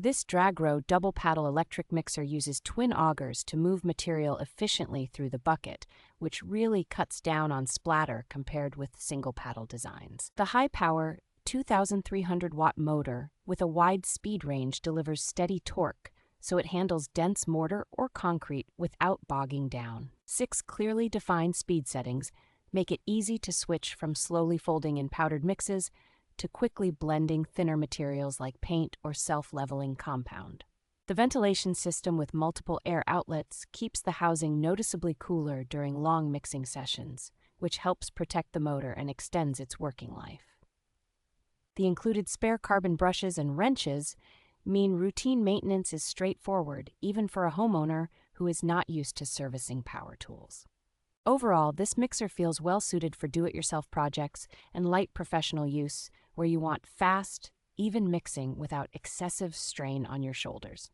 This Dragro Double-Paddle Electric Mixer uses twin augers to move material efficiently through the bucket, which really cuts down on splatter compared with single-paddle designs. The high-power 2,300-watt motor with a wide speed range delivers steady torque, so it handles dense mortar or concrete without bogging down. 6 clearly defined speed settings make it easy to switch from slowly folding in powdered mixes to quickly blending thinner materials like paint or self-leveling compound. The ventilation system with multiple air outlets keeps the housing noticeably cooler during long mixing sessions, which helps protect the motor and extends its working life. The included spare carbon brushes and wrenches mean routine maintenance is straightforward, even for a homeowner who is not used to servicing power tools. Overall, this mixer feels well suited for do-it-yourself projects and light professional use where you want fast, even mixing without excessive strain on your shoulders.